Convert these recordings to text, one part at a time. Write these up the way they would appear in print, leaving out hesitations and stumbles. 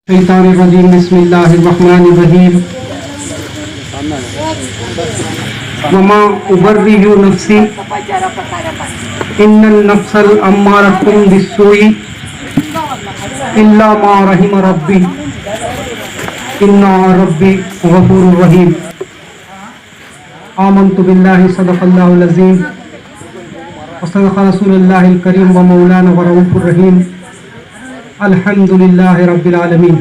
الشیطان الرجیم بسم اللہ الرحمن الرحیم وما ابرئ نفسی ان النفس الامارۃ بالسوء الا ما رحم ربی ان ربی غفور رحیم آمنت باللہ صدق اللہ العظیم وصدق رسول اللہ الکریم ومولانا ورؤوف الرحیم الحمدللہ رب العالمین۔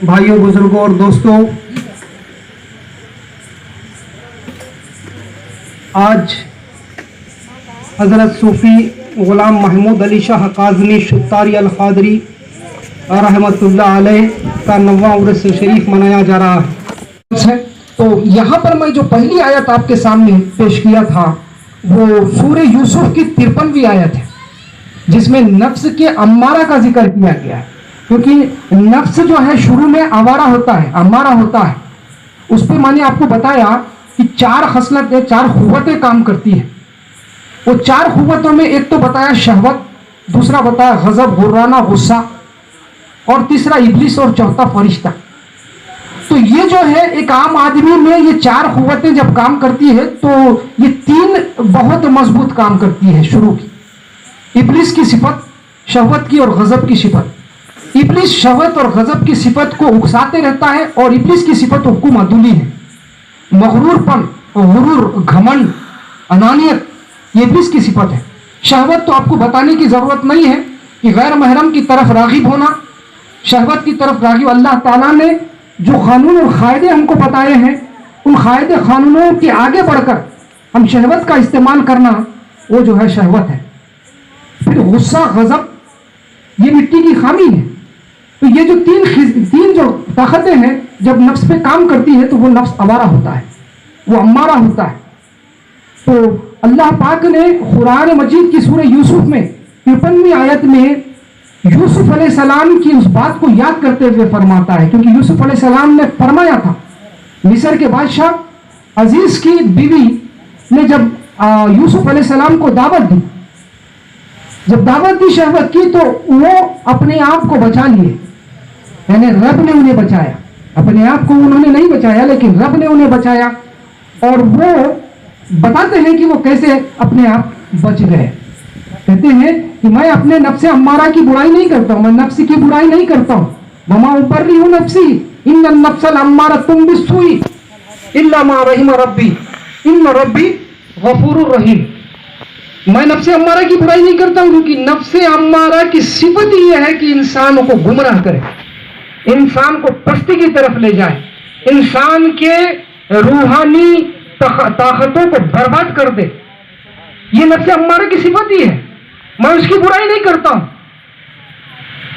بھائیوں، بزرگوں اور دوستوں، آج حضرت صوفی غلام محمود علی شاہ کاظمی شتاری القادری رحمۃ اللہ علیہ کا 90واں عرس شریف منایا جا رہا ہے۔ تو یہاں پر میں جو پہلی آیت آپ کے سامنے پیش کیا تھا وہ سورہ یوسف کی 53ویں آیت ہے، جس میں نفس کے امارہ کا ذکر کیا گیا ہے، کیونکہ نفس جو ہے شروع میں آوارہ ہوتا ہے، امارہ ہوتا ہے۔ اس پہ میں نے آپ کو بتایا کہ 4 خصلتیں، 4 قوتیں کام کرتی ہیں۔ وہ 4 قوتوں میں ایک تو بتایا شہوت، دوسرا بتایا غضب، غرانہ، غصہ، اور تیسرا ابلیس، اور چوتھا فرشتہ۔ تو یہ جو ہے ایک عام آدمی میں یہ 4 قوتیں جب کام کرتی ہے تو یہ 3 بہت مضبوط کام کرتی ہے شروع کی: ابلیس کی صفت، شہوت کی اور غضب کی صفت۔ ابلیس شہوت اور غضب کی صفت کو اکساتے رہتا ہے، اور ابلیس کی صفت حکم عدولی ہے، مغرور پن، غرور، گھمنڈ، انانیت، یہ ابلیس کی صفت ہے۔ شہوت تو آپ کو بتانے کی ضرورت نہیں ہے کہ غیر محرم کی طرف راغب ہونا، شہوت کی طرف راغب۔ اللہ تعالیٰ نے جو قانون اور قاعدے ہم کو بتائے ہیں، ان قاعدے قانونوں کے آگے بڑھ کر ہم شہوت کا استعمال کرنا، وہ جو ہے شہوت ہے۔ پھر غصہ، غضب، یہ مٹی کی خامی ہے۔ تو یہ جو تین جو طاقتیں ہیں، جب نفس پہ کام کرتی ہے تو وہ نفس آوارہ ہوتا ہے، وہ امارہ ہوتا ہے۔ تو اللہ پاک نے قرآن مجید کی سورہ یوسف میں 53ویں آیت میں یوسف علیہ السلام کی اس بات کو یاد کرتے ہوئے فرماتا ہے، کیونکہ یوسف علیہ السلام نے فرمایا تھا، مصر کے بادشاہ عزیز کی بیوی نے جب یوسف علیہ السلام کو دعوت دی، جب دعوت دی شہوت کی، تو وہ اپنے آپ کو بچا لیے، یعنی رب نے انہیں بچایا۔ اپنے آپ کو انہوں نے نہیں بچایا، لیکن رب نے انہیں بچایا، اور وہ بتاتے ہیں کہ وہ کیسے اپنے آپ بچ گئے۔ کہتے ہیں کہ میں اپنے نفس امارہ کی برائی نہیں کرتا ہوں، میں نفس کی برائی نہیں کرتا ہوں۔ وما ابرئ نفسی ان النفس الامارۃ بالسوء الا ما رحم ربی ان ربی غفور رحیم۔ میں نفس امارہ کی برائی نہیں کرتا ہوں، کیونکہ نفس امارہ کی صفت ہی یہ ہے کہ انسان کو گمراہ کرے، انسان کو پستی کی طرف لے جائے، انسان کے روحانی طاقتوں کو برباد کر دے۔ یہ نفس امارہ کی صفت ہی ہے، میں اس کی برائی نہیں کرتا ہوں۔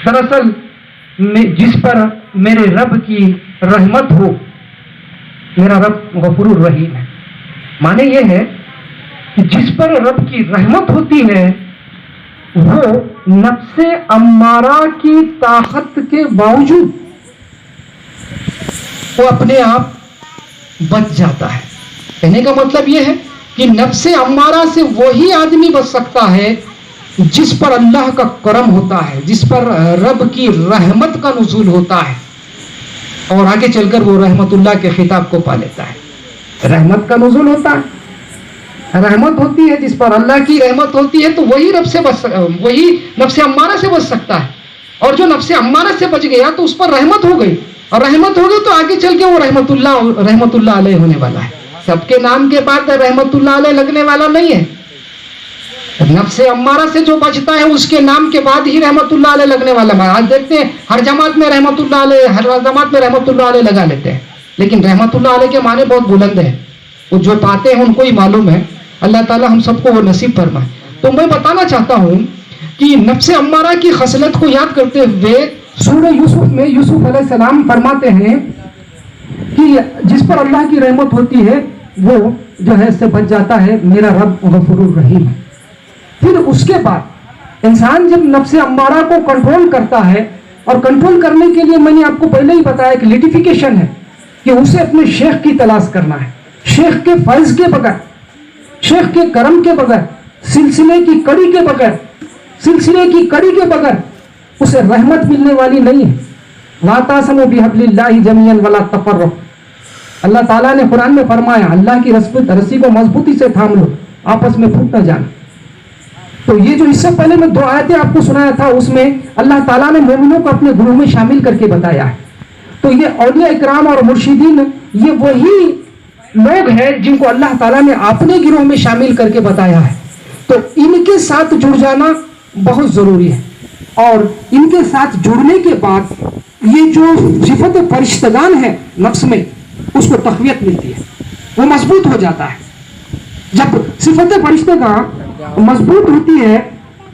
دراصل جس پر میرے رب کی رحمت ہو، میرا رب غفور الرحیم ہے۔ معنی یہ ہے کہ جس پر رب کی رحمت ہوتی ہے وہ نفس امارہ کی طاقت کے باوجود وہ اپنے آپ بچ جاتا ہے۔ کہنے کا مطلب یہ ہے کہ نفس امارہ سے وہی آدمی بچ سکتا ہے جس پر اللہ کا کرم ہوتا ہے، جس پر رب کی رحمت کا نزول ہوتا ہے، اور آگے چل کر وہ رحمت اللہ کے خطاب کو پا لیتا ہے۔ رحمت کا نزول ہوتا ہے، رحمت ہوتی ہے، جس پر اللہ کی رحمت ہوتی ہے، تو وہی رب سے وہی نفس امارہ سے بچ سکتا ہے۔ اور جو نفس امارہ سے بچ گیا تو اس پر رحمت ہو گئی، اور رحمت ہو گئی تو آگے چل کے وہ رحمت اللہ علیہ ہونے والا ہے۔ سب کے نام کے بعد رحمت اللہ علیہ لگنے والا نہیں ہے۔ نفس امارہ سے جو بچتا ہے اس کے نام کے بعد ہی رحمت اللہ علیہ لگنے والا ہے۔ آج دیکھتے ہیں ہر جماعت میں رحمت اللہ علیہ، ہر جماعت میں رحمت اللہ علیہ لگا لیتے ہیں، لیکن رحمت اللہ علیہ کے معنی بہت بلند ہیں، وہ جو پاتے ہیں ان کو ہی معلوم ہے۔ اللہ تعالی ہم سب کو وہ نصیب فرمائے۔ تو میں بتانا چاہتا ہوں کہ نفس امارہ کی خصلت کو یاد کرتے ہوئے سورہ یوسف میں یوسف علیہ السلام فرماتے ہیں کہ جس پر اللہ کی رحمت ہوتی ہے وہ جو ہے اس سے بچ جاتا ہے، میرا رب غفور الرحیم ہے۔ پھر اس کے بعد انسان جب نفس امارہ کو کنٹرول کرتا ہے، اور کنٹرول کرنے کے لیے میں نے آپ کو پہلے ہی بتایا کہ لیٹیفیکیشن ہے، کہ اسے اپنے شیخ کی تلاش کرنا ہے، شیخ کے فیض کے بغیر، شیخ کے کرم کے بغیر، سلسلے کی کڑی کے بغیر اسے رحمت ملنے والی نہیں ہے. وَاعْتَصِمُوا بِحَبْلِ اللَّهِ جَمِيعًا وَلَا تَفَرَّقُوا. اللہ تعالیٰ نے قرآن میں فرمایا اللہ کی رسی کو مضبوطی سے تھام لو, آپس میں پھوٹ نہ جانا. تو یہ جو اس سے پہلے میں 2 آیتیں آپ کو سنایا تھا, اس میں اللہ تعالیٰ نے مومنوں کو اپنے گروہ میں شامل کر کے بتایا ہے. تو یہ اولیاء اکرام اور مرشدین یہ وہی لوگ ہیں جن کو اللہ تعالیٰ نے اپنے گروہ میں شامل کر کے بتایا ہے. تو ان کے ساتھ جڑ جانا بہت ضروری ہے, اور ان کے ساتھ جڑنے کے بعد یہ جو صفت فرشتگان ہے نفس میں اس کو تقویت ملتی ہے, وہ مضبوط ہو جاتا ہے. جب صفت فرشتگان مضبوط ہوتی ہے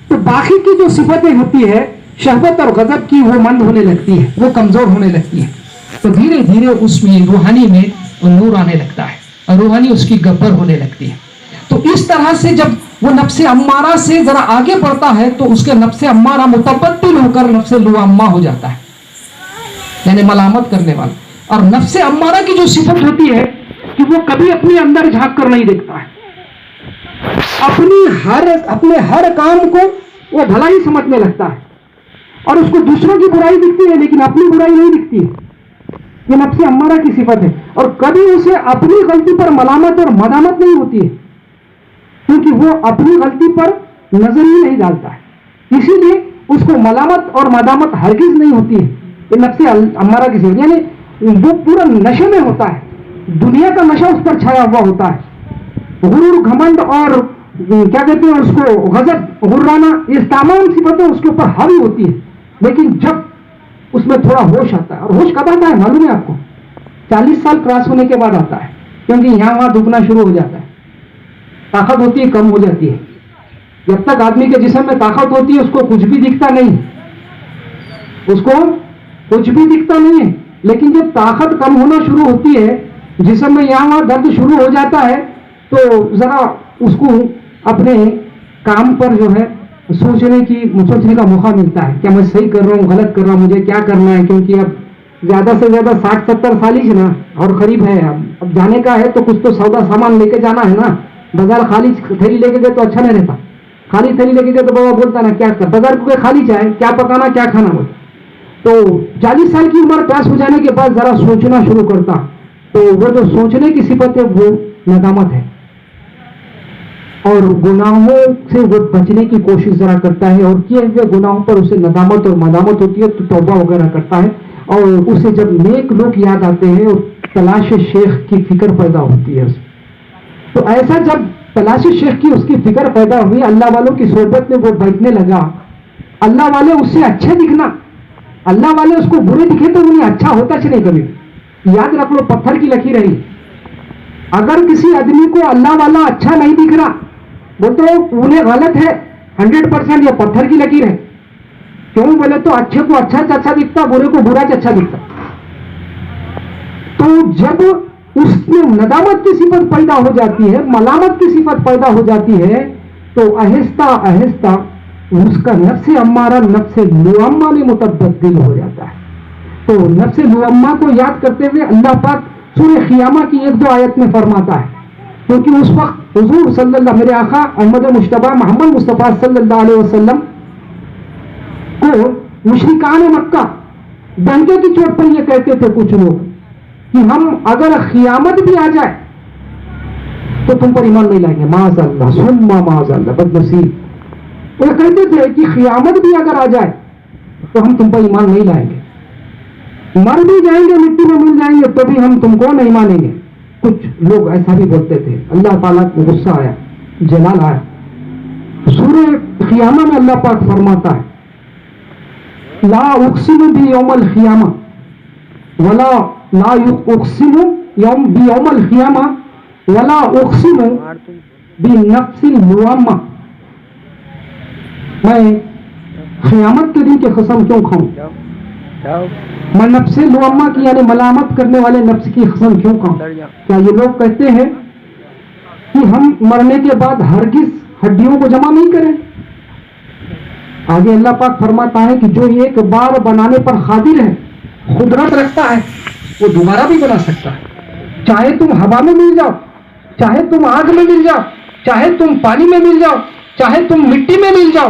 تو باقی کی جو صفتیں ہوتی ہے شہوت اور غضب کی وہ مند ہونے لگتی ہے, وہ کمزور ہونے لگتی ہے. تو دھیرے دھیرے اس میں روحانی میں نور آنے لگتا ہے اور روحانی اس کی گبر ہونے لگتی ہے. تو اس طرح سے جب وہ نفس امارہ سے ذرا آگے بڑھتا ہے تو اس کے نفس امارہ متبدل ہو کر نفس لوامہ ہو جاتا ہے, یعنی ملامت کرنے والا. اور نفس امارہ کی جو صفت ہوتی ہے کہ وہ کبھی اپنے اندر جھانک کر نہیں دیکھتا ہے, اپنے ہر کام کو وہ بھلا ہی سمجھنے لگتا ہے, اور اس کو دوسروں کی برائی دکھتی ہے لیکن اپنی برائی نہیں دکھتی ہے. یہ نفس امارہ کی صفت ہے, اور کبھی اسے اپنی غلطی پر ملامت اور مدامت نہیں ہوتی ہے کیونکہ وہ اپنی غلطی پر نظر ہی نہیں ڈالتا ہے, اسی لیے اس کو ملامت اور مدامت ہرگز نہیں ہوتی ہے. یہ نفس امارہ کی صفت, یعنی وہ پورا نشے میں ہوتا ہے, دنیا کا نشہ اس پر چھایا ہوا ہوتا ہے. غرور, گھمنڈ اور کیا کہتے ہیں اس کو غضب, غرانہ, یہ تمام صفتیں اس کے اوپر حاوی ہوتی ہے. لیکن جب اس میں تھوڑا ہوش آتا ہے, اور ہوش کب آتا ہے معلوم ہے آپ کو؟ 40 سال کراس ہونے کے بعد آتا ہے, کیونکہ یہاں وہاں دکھنا شروع ہو جاتا ہے, طاقت ہوتی ہے کم ہو جاتی ہے. جب تک آدمی کے جسم میں طاقت ہوتی ہے اس کو کچھ بھی دکھتا نہیں, اس کو کچھ بھی دکھتا نہیں ہے. لیکن جب طاقت کم ہونا شروع ہوتی ہے, جسم میں یہاں وہاں درد شروع ہو جاتا ہے, تو ذرا اس کو اپنے کام پر جو ہے سوچنے کا موقع ملتا ہے. کیا میں صحیح کر رہا ہوں, غلط کر رہا ہوں, مجھے کیا کرنا ہے؟ کیونکہ اب زیادہ سے زیادہ 60-70 سال ہی نا, اور قریب ہے, اب جانے کا ہے تو کچھ تو سودا سامان لے کے جانا ہے نا. بازار خالی تھیلی لے کے گئے تو اچھا نہیں رہتا, خالی تھیلی لے کے گئے تو بابا بولتا نا کیا کر, بازار کو خالی چاہے کیا پکانا کیا کھانا ہو. تو 40 سال کی عمر پاس ہو جانے کے بعد ذرا سوچنا شروع کرتا, تو وہ جو سوچنے کی صفت ہے وہ ندامت ہے, اور گناہوں سے وہ بچنے کی کوشش ذرا کرتا ہے, اور کیے ہوئے گناہوں پر اسے ندامت اور مدامت ہوتی ہے تو توبہ وغیرہ کرتا ہے, اور اسے جب نیک لوگ یاد آتے ہیں اور تلاش شیخ کی فکر پیدا ہوتی ہے. تو ایسا جب تلاش شیخ کی اس کی فکر پیدا ہوئی, اللہ والوں کی صحبت میں وہ بیٹھنے لگا, اللہ والے اس سے اچھے دکھنا, اللہ والے اس کو برے دکھے تو انہیں اچھا ہوتا نہیں کبھی. یاد رکھ لو, پتھر کی لکیر رہی, اگر کسی آدمی کو اللہ والا اچھا نہیں دکھ رہا بولتے انہیں غلط ہے 100%, یہ پتھر کی لکیر ہے. کیوں بولے تو اچھے کو اچھا سے اچھا دکھتا, برے کو برا سے اچھا دکھتا. تو جب اس میں ندامت کی صفت پیدا ہو جاتی ہے, ملامت کی صفت پیدا ہو جاتی ہے, تو آہستہ آہستہ اس کا نفس امارہ نفس لوامہ میں متبدل ہو جاتا ہے. تو نفس لوامہ کو یاد کرتے ہوئے اللہ پاک سورہ قیامہ کی 1-2 آیت میں فرماتا ہے, کیونکہ اس وقت حضور صلی اللہ, میرے آقا احمد مجتبیٰ محمد مصطفیٰ صلی اللہ علیہ وسلم کو مشرکان مکہ ڈنکے کی چوٹ پر یہ کہتے تھے کچھ لوگ کہ ہم اگر قیامت بھی آ جائے تو تم پر ایمان نہیں لائیں گے, معاذ اللہ ثم معاذ اللہ, بدنصیب. وہ کہتے تھے کہ قیامت بھی اگر آ جائے تو ہم تم پر ایمان نہیں لائیں گے, مر بھی جائیں گے, مٹی میں مل جائیں گے, تو بھی ہم تم کو نہیں مانیں گے. کچھ لوگ ایسا بھی بولتے تھے. اللہ تعالیٰ کو غصہ آیا, جلال آیا. سورہ قیامہ میں اللہ پاک فرماتا ہے لا اقسم بیوم القیامہ ولا لا اقسم بیوم القیامہ ولا اقسم بنفس اللوامہ. میں قیامت کے دن کی قسم کیوں کھاؤں, میں نفس لوامہ کی یعنی ملامت کرنے والے نفس کی قسم کیوں کھاؤں. کیا یہ لوگ کہتے ہیں کہ ہم مرنے کے بعد ہرگز ہڈیوں کو جمع نہیں کریں؟ آگے اللہ پاک فرماتا ہے کہ جو ایک بار بنانے پر قادر ہے, قدرت رکھتا ہے, وہ دوبارہ بھی بنا سکتا ہے. چاہے تم ہوا میں مل جاؤ, چاہے تم آگ میں مل جاؤ, چاہے تم پانی میں مل جاؤ, چاہے تم مٹی میں مل جاؤ,